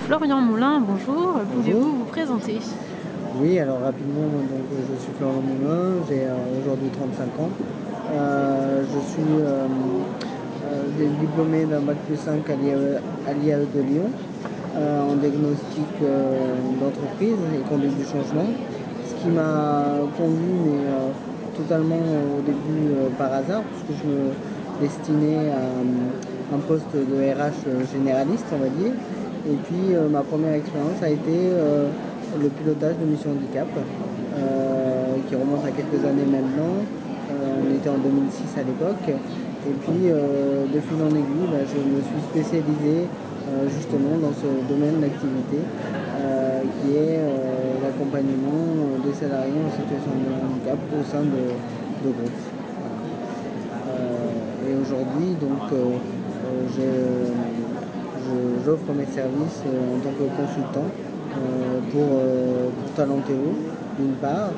Florian Moulin, bonjour. Bonjour. Pouvez-vous vous présenter? Oui, alors rapidement, donc, je suis Florian Moulin, j'ai aujourd'hui 35 ans. J'ai diplômé d'un bac+5 à l'IAE de Lyon en diagnostic d'entreprise et conduite du changement. Ce qui m'a conduit, mais totalement au début par hasard, puisque je me destinais à un poste de RH généraliste, on va dire. Et puis ma première expérience a été le pilotage de mission handicap, qui remonte à quelques années maintenant. On était en 2006 à l'époque. Et puis de fil en aiguille, je me suis spécialisé justement dans ce domaine d'activité qui est l'accompagnement des salariés en situation de handicap au sein de groupes. Et aujourd'hui, donc, j'offre mes services en tant que consultant pour Talentéo, d'une part,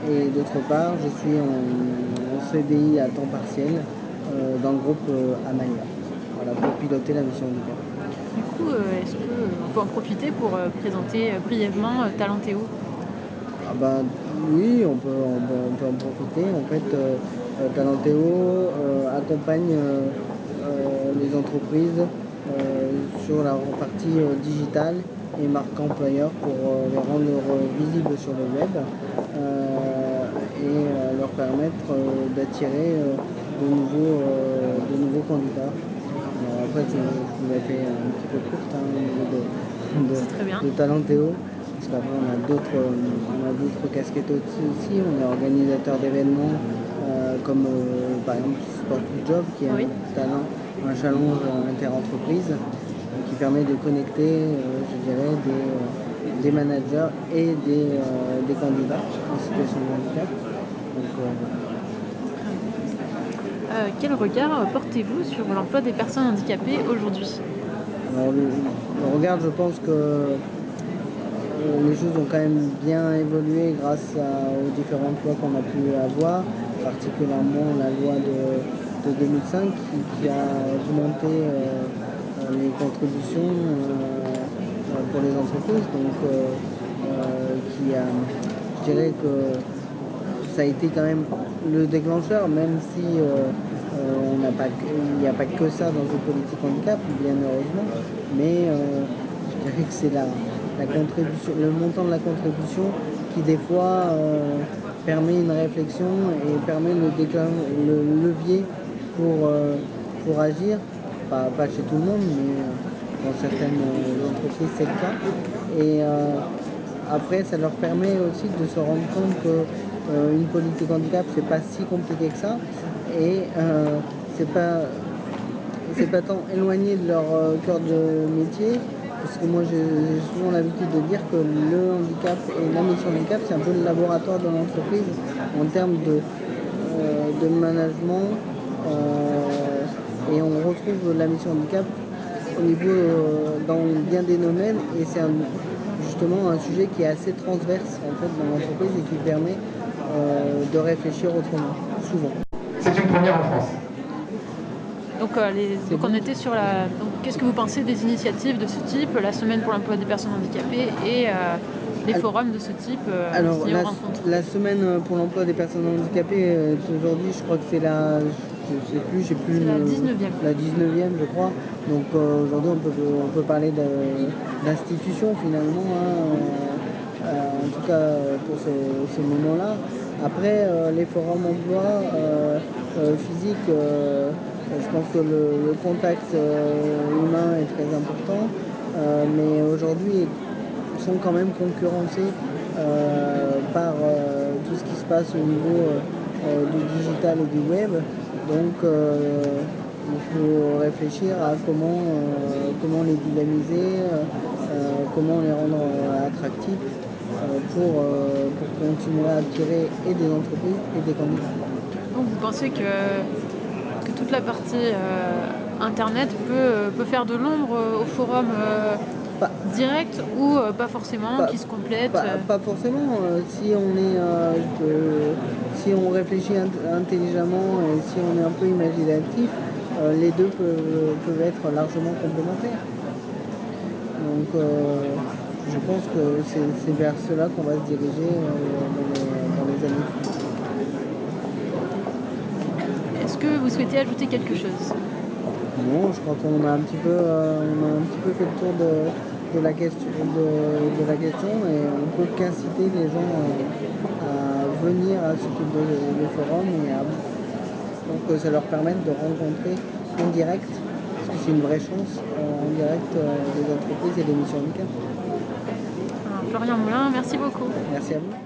et d'autre part, je suis en CDI à temps partiel dans le groupe Amaya, voilà, pour piloter la mission handicap. Du coup, est-ce qu'on peut en profiter pour présenter brièvement Talentéo? Ah bah, oui, on peut en profiter. En fait, Talentéo accompagne les entreprises sur la partie digitale et marque employeur pour les rendre visibles sur le web et leur permettre d'attirer de nouveaux candidats. Alors après, je vous l'ai fait un petit peu courte au niveau C'est très bien. de Talentéo, parce qu'après on a d'autres casquettes aussi. On est organisateur d'événements comme par exemple Sport to Job, qui est Oui. un challenge interentreprise qui permet de connecter, je dirais, des managers et des candidats en situation de handicap. Donc, Quel regard portez-vous sur l'emploi des personnes handicapées aujourd'hui? alors, le regard, je pense que les choses ont quand même bien évolué grâce aux différentes lois qu'on a pu avoir, particulièrement la loi de 2005 qui a augmenté les contributions pour les entreprises. Donc, je dirais que ça a été quand même le déclencheur, même si il n'y a pas que ça dans une politique handicap, bien heureusement, mais je dirais que c'est la contribution, le montant de la contribution qui des fois permet une réflexion et permet le levier pour agir, pas chez tout le monde, mais dans certaines entreprises c'est le cas. Et après, ça leur permet aussi de se rendre compte que une politique handicap, c'est pas si compliqué que ça, et c'est pas, c'est pas tant éloigné de leur cœur de métier, parce que moi j'ai souvent l'habitude de dire que le handicap et la mission handicap, c'est un peu le laboratoire de l'entreprise en termes de management, et on retrouve la mission handicap au niveau dans bien des domaines, et c'est justement un sujet qui est assez transverse en fait dans l'entreprise et qui permet de réfléchir autrement, souvent. C'est une première en France. Donc, C'est on bon. était sur la. Donc, qu'est-ce que vous pensez des initiatives de ce type, la semaine pour l'emploi des personnes handicapées et les forums de ce type Alors, destinés aux rencontres? la semaine pour l'emploi des personnes handicapées, aujourd'hui, je crois que c'est je sais plus, j'ai plus C'est la 19e. la 19e, je crois. Donc, aujourd'hui, on peut parler d'institution finalement, hein, en tout cas pour ce moment-là. Après, les forums emploi physiques, je pense que le contact humain est très important, mais aujourd'hui, ils sont quand même concurrencés par tout ce qui se passe au niveau du digital et du web. Donc il faut réfléchir à comment les dynamiser, comment les rendre attractifs pour continuer à attirer et des entreprises et des candidats. Donc, vous pensez que toute la partie internet peut faire de l'ombre au forum Pas, direct ou pas forcément, pas, qui se complètent pas forcément. Si on réfléchit intelligemment et si on est un peu imaginatif, les deux peuvent être largement complémentaires. Donc je pense que c'est vers cela qu'on va se diriger dans les années futures. Est-ce que vous souhaitez ajouter quelque chose? Non, je crois qu'on a un petit peu, fait le tour de la question, et on peut qu'inciter les gens à venir à ce type de forum donc ça leur permette de rencontrer en direct, parce que c'est une vraie chance, en direct les entreprises et les missions handicap. Alors, Florian Moulin, merci beaucoup. Merci à vous.